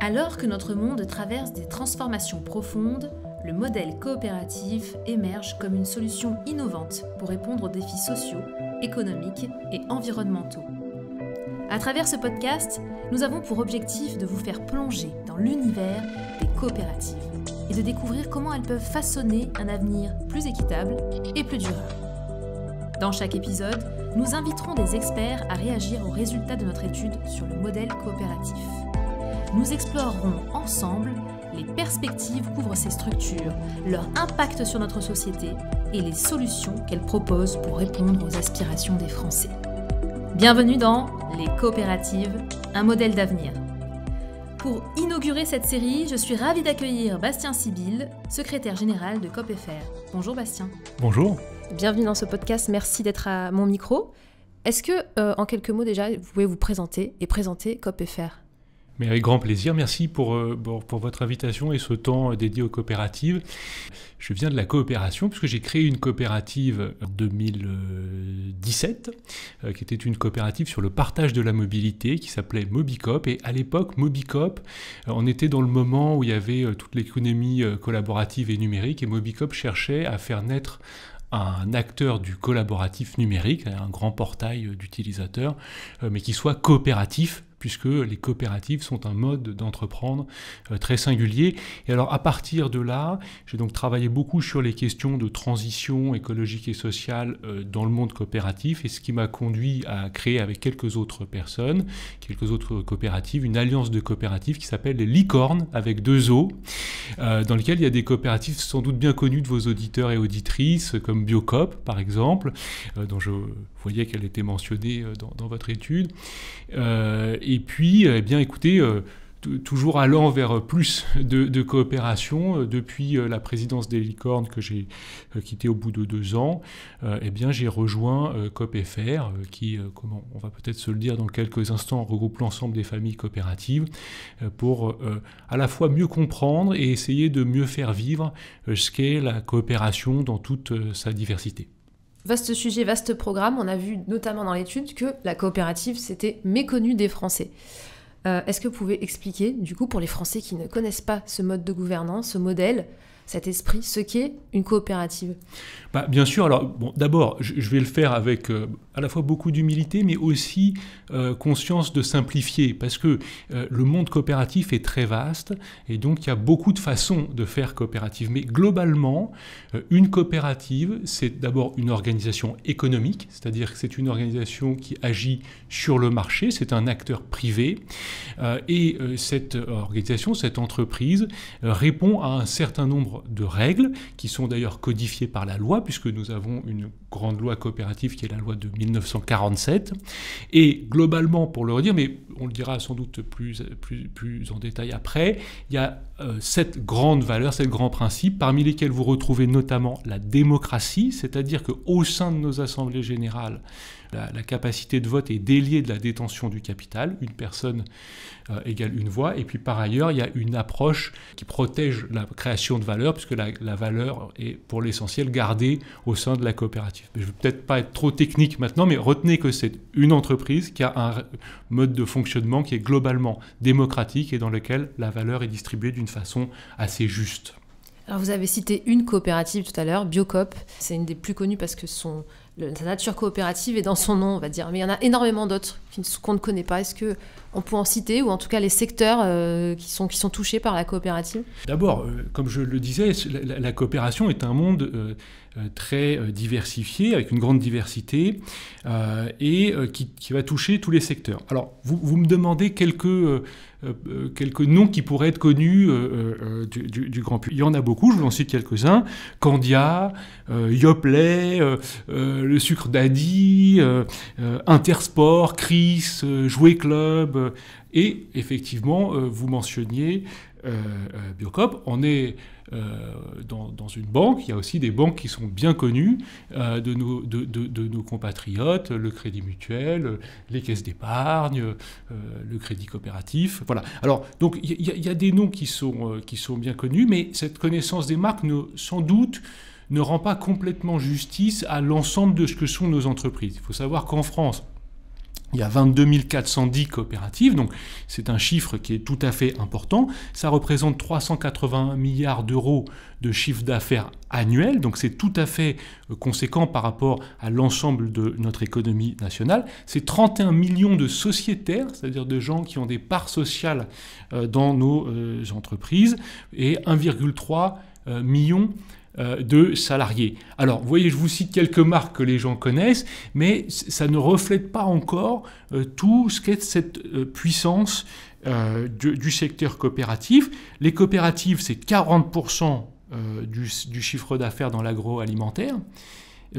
Alors que notre monde traverse des transformations profondes, le modèle coopératif émerge comme une solution innovante pour répondre aux défis sociaux, économiques et environnementaux. À travers ce podcast, nous avons pour objectif de vous faire plonger dans l'univers des coopératives et de découvrir comment elles peuvent façonner un avenir plus équitable et plus durable. Dans chaque épisode, nous inviterons des experts à réagir aux résultats de notre étude sur le modèle coopératif. Nous explorerons ensemble les perspectives qu'ouvrent ces structures, leur impact sur notre société et les solutions qu'elles proposent pour répondre aux aspirations des Français. Bienvenue dans Les coopératives, un modèle d'avenir. Pour inaugurer cette série, je suis ravie d'accueillir Bastien Sibylle, secrétaire général de COP/FR. Bonjour Bastien. Bonjour. Bienvenue dans ce podcast, merci d'être à mon micro. Est-ce que, en quelques mots déjà, vous pouvez vous présenter et présenter COP/FR ? Mais avec grand plaisir, merci pour votre invitation et ce temps dédié aux coopératives. Je viens de la coopération puisque j'ai créé une coopérative en 2017 qui était une coopérative sur le partage de la mobilité qui s'appelait Mobicop. Et à l'époque, Mobicop, on était dans le moment où il y avait toute l'économie collaborative et numérique et Mobicop cherchait à faire naître un acteur du collaboratif numérique, un grand portail d'utilisateurs, mais qui soit coopératif, puisque les coopératives sont un mode d'entreprendre très singulier. Et alors à partir de là, j'ai donc travaillé beaucoup sur les questions de transition écologique et sociale dans le monde coopératif, et ce qui m'a conduit à créer avec quelques autres personnes, quelques autres coopératives, une alliance de coopératives qui s'appelle les Licornes, avec 2 O, dans lesquelles il y a des coopératives sans doute bien connues de vos auditeurs et auditrices, comme Biocop par exemple, dont je voyais qu'elle était mentionnée dans votre étude. Et puis, eh bien, écoutez, toujours allant vers plus de coopération, depuis la présidence des Licornes que j'ai quittée au bout de 2 ans, eh bien, j'ai rejoint COP/FR, qui, comment on va peut-être se le dire dans quelques instants, regroupe l'ensemble des familles coopératives, pour à la fois mieux comprendre et essayer de mieux faire vivre ce qu'est la coopération dans toute sa diversité. Vaste sujet, vaste programme. On a vu notamment dans l'étude que la coopérative, c'était méconnu des Français. Est-ce que vous pouvez expliquer, du coup, pour les Français qui ne connaissent pas ce mode de gouvernance, ce modèle, cet esprit, ce qu'est une coopérative ? Bien sûr, alors bon, d'abord, je vais le faire avec à la fois beaucoup d'humilité, mais aussi conscience de simplifier, parce que le monde coopératif est très vaste, et donc il y a beaucoup de façons de faire coopérative. Mais globalement, une coopérative, c'est d'abord une organisation économique, c'est-à-dire que c'est une organisation qui agit sur le marché, c'est un acteur privé, et cette organisation, cette entreprise, répond à un certain nombre de règles, qui sont d'ailleurs codifiées par la loi, puisque nous avons une grande loi coopérative qui est la loi de 1947. Et globalement, pour le redire, mais on le dira sans doute plus en détail après, il y a 7 grandes valeurs, 7 grands principes, parmi lesquels vous retrouvez notamment la démocratie, c'est-à-dire qu'au sein de nos assemblées générales, la capacité de vote est déliée de la détention du capital, une personne égale une voix, et puis par ailleurs, il y a une approche qui protège la création de valeur, puisque la valeur est pour l'essentiel gardée au sein de la coopérative. Je ne vais peut-être pas être trop technique maintenant, mais retenez que c'est une entreprise qui a un mode de fonctionnement qui est globalement démocratique et dans lequel la valeur est distribuée d'une façon assez juste. Alors vous avez cité une coopérative tout à l'heure, Biocop. C'est une des plus connues parce que sa nature coopérative est dans son nom, on va dire. Mais il y en a énormément d'autres qu'on ne connaît pas. Est-ce qu'on peut en citer, ou en tout cas les secteurs qui sont touchés par la coopérative ? D'abord, comme je le disais, la coopération est un monde très diversifié, avec une grande diversité, et qui va toucher tous les secteurs. Alors, vous me demandez quelques noms qui pourraient être connus du grand public. Il y en a beaucoup, je vous en cite quelques-uns. Candia, Yoplait, le sucre d'Adi, Intersport, Chris, Jouet Club, et effectivement, vous mentionniez Biocop. On est dans une banque, il y a aussi des banques qui sont bien connues de nos compatriotes, le Crédit Mutuel, les caisses d'épargne, le Crédit Coopératif. Voilà. Alors, donc, il y a des noms qui sont bien connus, mais cette connaissance des marques, sans doute, ne rend pas complètement justice à l'ensemble de ce que sont nos entreprises. Il faut savoir qu'en France, Il y a 22 410 coopératives, donc c'est un chiffre qui est tout à fait important. Ça représente 380 milliards d'euros de chiffre d'affaires annuel, donc c'est tout à fait conséquent par rapport à l'ensemble de notre économie nationale. C'est 31 millions de sociétaires, c'est-à-dire de gens qui ont des parts sociales dans nos entreprises, et 1,3 million de salariés. Alors, vous voyez, je vous cite quelques marques que les gens connaissent, mais ça ne reflète pas encore tout ce qu'est cette puissance du secteur coopératif. Les coopératives, c'est 40% du chiffre d'affaires dans l'agroalimentaire.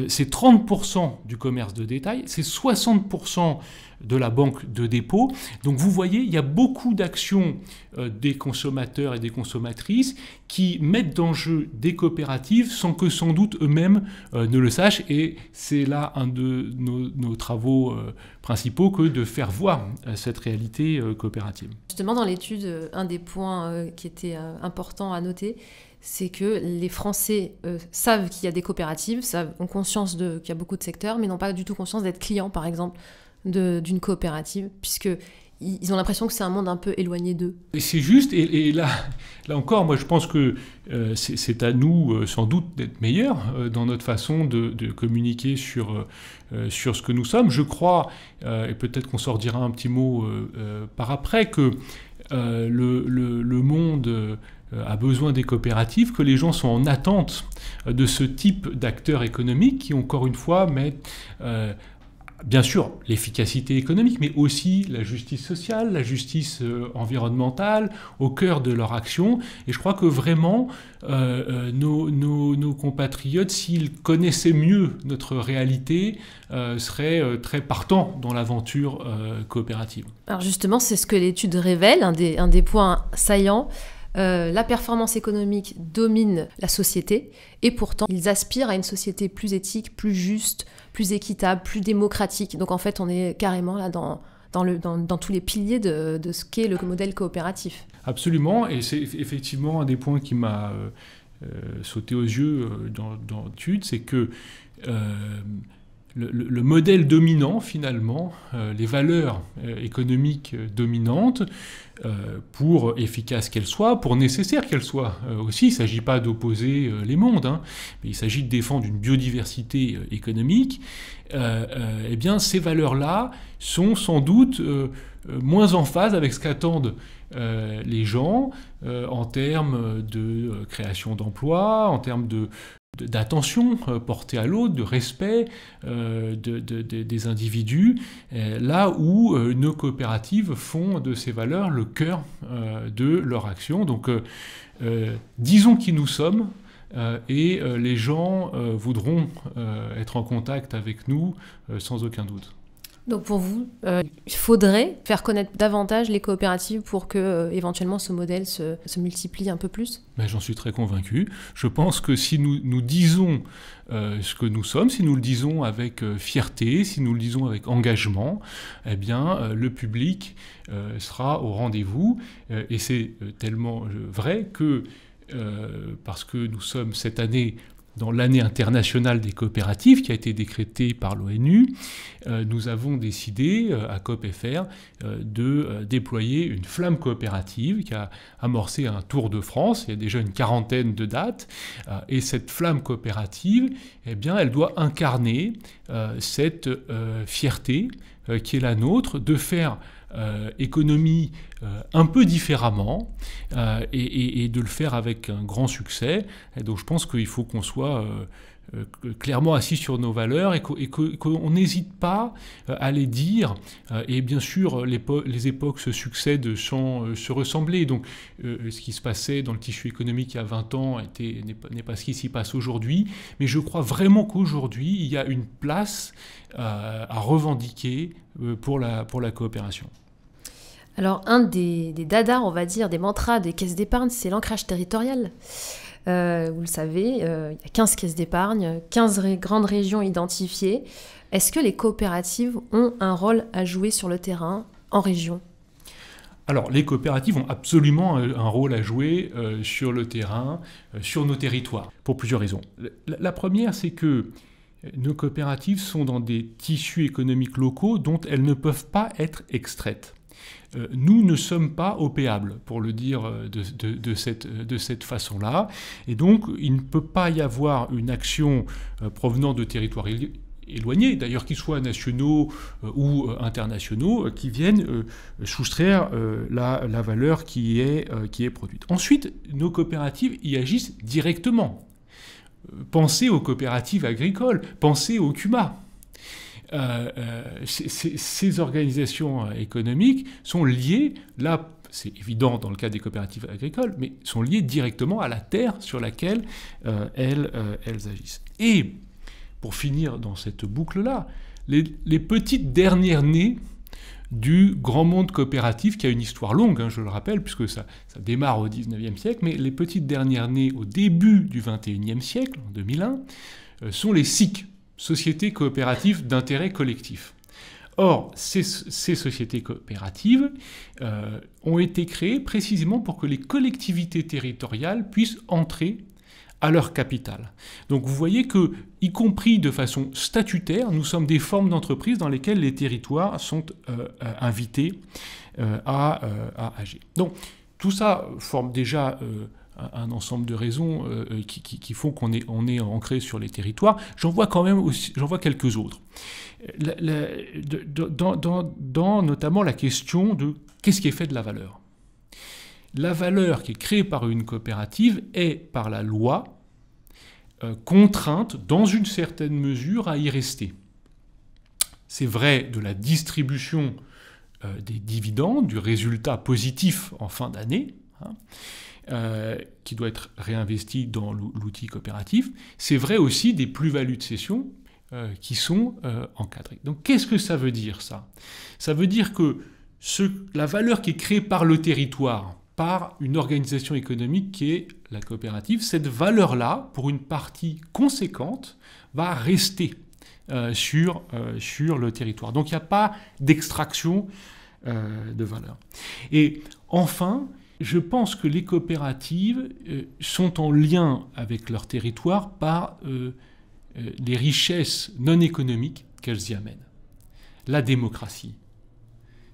C'est 30% du commerce de détail, c'est 60% de la banque de dépôt. Donc vous voyez, il y a beaucoup d'actions des consommateurs et des consommatrices qui mettent en jeu des coopératives sans que sans doute eux-mêmes ne le sachent. Et c'est là un de nos travaux principaux que de faire voir cette réalité coopérative. Justement, dans l'étude, un des points qui était important à noter, c'est que les Français savent qu'il y a des coopératives, ont conscience qu'il y a beaucoup de secteurs, mais n'ont pas du tout conscience d'être clients, par exemple, d'une coopérative, puisqu'ils ont l'impression que c'est un monde un peu éloigné d'eux. Et c'est juste, et là encore, moi je pense que c'est à nous sans doute d'être meilleurs dans notre façon de communiquer sur ce que nous sommes. Je crois, et peut-être qu'on s'en redira un petit mot par après, que le monde a besoin des coopératives, que les gens sont en attente de ce type d'acteurs économiques qui, encore une fois, mettent bien sûr l'efficacité économique, mais aussi la justice sociale, la justice environnementale au cœur de leur action. Et je crois que vraiment, nos compatriotes, s'ils connaissaient mieux notre réalité, seraient très partants dans l'aventure coopérative. Alors justement, c'est ce que l'étude révèle, un des points saillants. La performance économique domine la société et pourtant ils aspirent à une société plus éthique, plus juste, plus équitable, plus démocratique. Donc en fait on est carrément là dans tous les piliers de ce qu'est le modèle coopératif. Absolument, et c'est effectivement un des points qui m'a sauté aux yeux dans l'étude, c'est que le modèle dominant, finalement, les valeurs économiques dominantes, pour efficaces qu'elles soient, pour nécessaires qu'elles soient aussi, il ne s'agit pas d'opposer les mondes, mais il s'agit de défendre une biodiversité économique, eh bien ces valeurs-là sont sans doute moins en phase avec ce qu'attendent les gens en termes de création d'emplois, en termes d'attention portée à l'autre, de respect des individus, là où nos coopératives font de ces valeurs le cœur de leur action. Donc disons qui nous sommes, et les gens voudront être en contact avec nous sans aucun doute. Donc pour vous, il faudrait faire connaître davantage les coopératives pour que éventuellement ce modèle se multiplie un peu plus ? Ben, j'en suis très convaincu. Je pense que si nous disons ce que nous sommes, si nous le disons avec fierté, si nous le disons avec engagement, eh bien le public sera au rendez-vous. Et c'est tellement vrai que, parce que nous sommes cette année dans l'année internationale des coopératives qui a été décrétée par l'ONU, nous avons décidé à COOP/FR de déployer une flamme coopérative qui a amorcé un tour de France. Il y a déjà une quarantaine de dates. Et cette flamme coopérative, eh bien, elle doit incarner cette fierté qui est la nôtre de faire économie un peu différemment et de le faire avec un grand succès. Et donc je pense qu'il faut qu'on soit clairement assis sur nos valeurs et qu'on n'hésite pas à les dire. Et bien sûr, les époques se succèdent sans se ressembler. Donc ce qui se passait dans le tissu économique il y a 20 ans n'est pas ce qui s'y passe aujourd'hui. Mais je crois vraiment qu'aujourd'hui, il y a une place à revendiquer pour la coopération. Alors, un des dadas, on va dire, des mantras des caisses d'épargne, c'est l'ancrage territorial. Vous le savez, il y a 15 caisses d'épargne, 15 grandes régions identifiées. Est-ce que les coopératives ont un rôle à jouer sur le terrain, en région ? Alors, les coopératives ont absolument un rôle à jouer sur le terrain, sur nos territoires, pour plusieurs raisons. La première, c'est que nos coopératives sont dans des tissus économiques locaux dont elles ne peuvent pas être extraites. Nous ne sommes pas opéables, pour le dire de cette façon-là. Et donc, il ne peut pas y avoir une action provenant de territoires éloignés, d'ailleurs qu'ils soient nationaux ou internationaux, qui viennent soustraire la valeur qui est produite. Ensuite, nos coopératives y agissent directement. Pensez aux coopératives agricoles, pensez au CUMA. Ces organisations économiques sont liées, là c'est évident dans le cas des coopératives agricoles, mais sont liées directement à la terre sur laquelle elles agissent. Et pour finir dans cette boucle-là, les petites dernières nées du grand monde coopératif, qui a une histoire longue, je le rappelle, puisque ça démarre au XIXe siècle, mais les petites dernières nées au début du XXIe siècle, en 2001, sont les SIC, Sociétés coopératives d'intérêt collectif. Or, ces sociétés coopératives ont été créées précisément pour que les collectivités territoriales puissent entrer à leur capital. Donc vous voyez que, y compris de façon statutaire, nous sommes des formes d'entreprise dans lesquelles les territoires sont invités à agir. Donc tout ça forme déjà un ensemble de raisons qui font qu'on est ancré sur les territoires. J'en vois quelques autres. Dans notamment la question de qu'est-ce qui est fait de la valeur. La valeur qui est créée par une coopérative est, par la loi, contrainte, dans une certaine mesure, à y rester. C'est vrai de la distribution des dividendes, du résultat positif en fin d'année, qui doit être réinvesti dans l'outil coopératif. C'est vrai aussi des plus-values de cession qui sont encadrées. Donc qu'est-ce que ça veut dire, ça ? Ça veut dire que la valeur qui est créée par le territoire, par une organisation économique qui est la coopérative, cette valeur-là, pour une partie conséquente, va rester sur le territoire. Donc il n'y a pas d'extraction de valeur. Et enfin, je pense que les coopératives sont en lien avec leur territoire par les richesses non économiques qu'elles y amènent. La démocratie.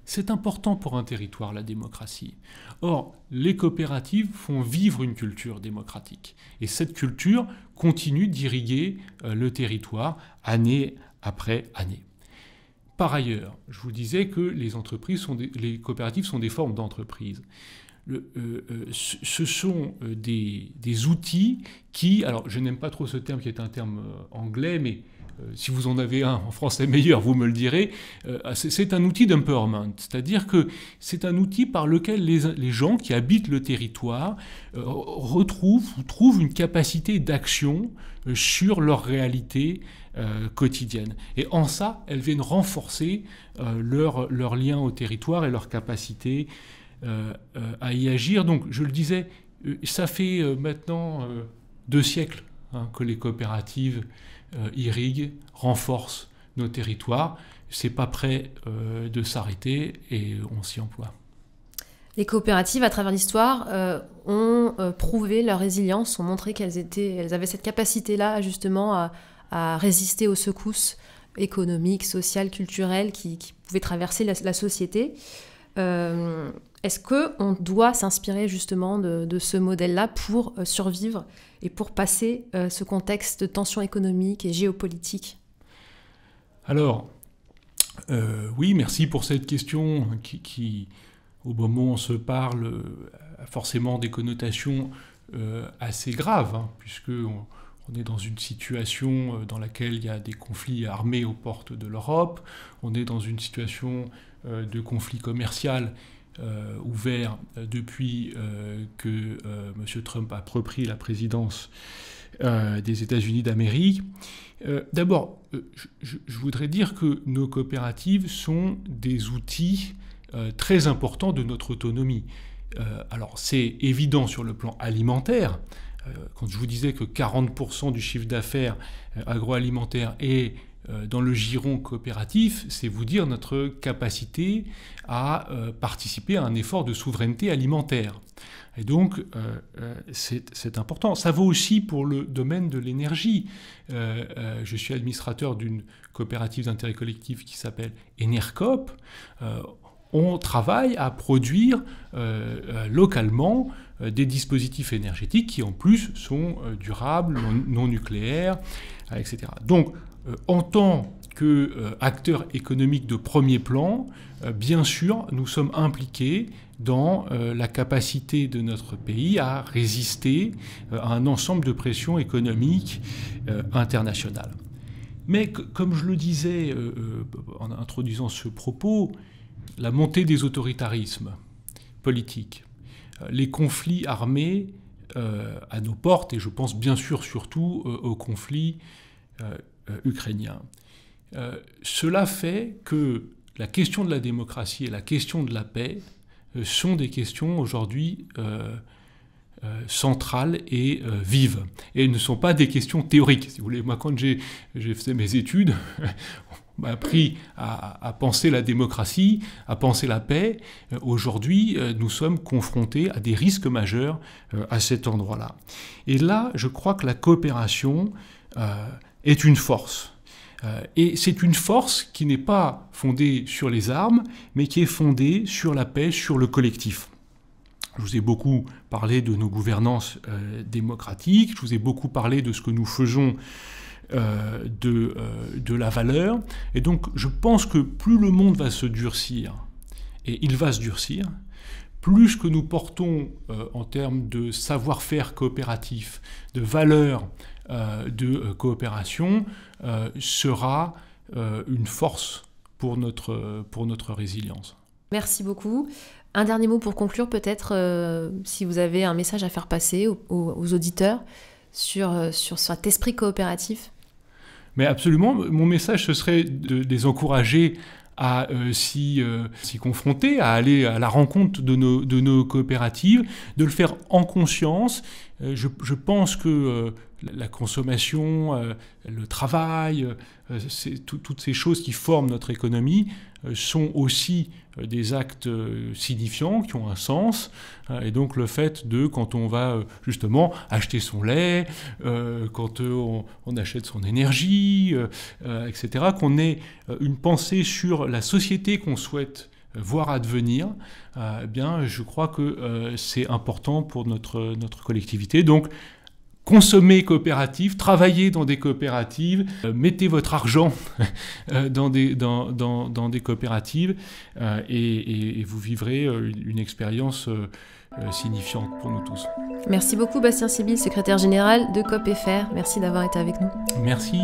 C'est important pour un territoire, la démocratie. Or, les coopératives font vivre une culture démocratique. Et cette culture continue d'irriguer le territoire année après année. Par ailleurs, je vous disais que les coopératives sont des formes d'entreprise. Ce sont des outils qui... Alors, je n'aime pas trop ce terme qui est un terme anglais, mais... si vous en avez un en français meilleur, vous me le direz, c'est un outil d'empowerment, c'est-à-dire que c'est un outil par lequel les gens qui habitent le territoire trouvent une capacité d'action sur leur réalité quotidienne. Et en ça, elles viennent renforcer leur lien au territoire et leur capacité à y agir. Donc, je le disais, ça fait maintenant 2 siècles que les coopératives irriguent, renforcent nos territoires. C'est pas prêt de s'arrêter et on s'y emploie. Les coopératives, à travers l'histoire, ont prouvé leur résilience, ont montré qu'elles avaient cette capacité-là, justement, à résister aux secousses économiques, sociales, culturelles qui pouvaient traverser la société. Est-ce qu'on doit s'inspirer justement de ce modèle-là pour survivre et pour passer ce contexte de tension économique et géopolitique ? Alors, oui, merci pour cette question qui au moment où on se parle, a forcément des connotations assez graves, puisqu'on est dans une situation dans laquelle il y a des conflits armés aux portes de l'Europe, on est dans une situation de conflit commercial ouvert depuis que M. Trump a repris la présidence des États-Unis d'Amérique. D'abord, je voudrais dire que nos coopératives sont des outils très importants de notre autonomie. Alors, c'est évident sur le plan alimentaire. Quand je vous disais que 40% du chiffre d'affaires agroalimentaire est dans le giron coopératif, c'est vous dire notre capacité à participer à un effort de souveraineté alimentaire. Et donc, c'est important. Ça vaut aussi pour le domaine de l'énergie. Je suis administrateur d'une coopérative d'intérêt collectif qui s'appelle Enercoop. On travaille à produire localement des dispositifs énergétiques qui, en plus, sont durables, non nucléaires, etc. Donc, en tant qu'acteurs économiques de premier plan, bien sûr, nous sommes impliqués dans la capacité de notre pays à résister à un ensemble de pressions économiques internationales. Mais comme je le disais en introduisant ce propos, la montée des autoritarismes politiques, les conflits armés à nos portes, et je pense bien sûr surtout au conflit ukrainien. Cela fait que la question de la démocratie et la question de la paix sont des questions aujourd'hui centrales et vives. Et ne sont pas des questions théoriques. Si vous voulez, moi, quand j'ai fait mes études, on m'a appris à penser la démocratie, à penser la paix. Aujourd'hui, nous sommes confrontés à des risques majeurs à cet endroit-là. Et là, je crois que la coopération est une force. Et c'est une force qui n'est pas fondée sur les armes, mais qui est fondée sur la paix, sur le collectif. Je vous ai beaucoup parlé de nos gouvernances démocratiques, je vous ai beaucoup parlé de ce que nous faisons de la valeur. Et donc je pense que plus le monde va se durcir, et il va se durcir, plus ce que nous portons en termes de savoir-faire coopératif, de valeur de coopération, sera une force pour notre résilience. Merci beaucoup. Un dernier mot pour conclure, peut-être, si vous avez un message à faire passer aux auditeurs sur cet esprit coopératif. Mais absolument, mon message, ce serait de les encourager à s'y confronter, à aller à la rencontre de nos coopératives, de le faire en conscience. Je pense que la consommation, le travail, toutes ces choses qui forment notre économie sont aussi des actes signifiants, qui ont un sens. Et donc le fait quand on va justement acheter son lait, quand on achète son énergie, etc., qu'on ait une pensée sur la société qu'on souhaite voir advenir, eh bien, je crois que c'est important pour notre collectivité. Donc, consommez coopérative, travaillez dans des coopératives, mettez votre argent dans des coopératives et vous vivrez une expérience signifiante pour nous tous. Merci beaucoup Bastien Sibylle, secrétaire général de COOP FR. Merci d'avoir été avec nous. Merci.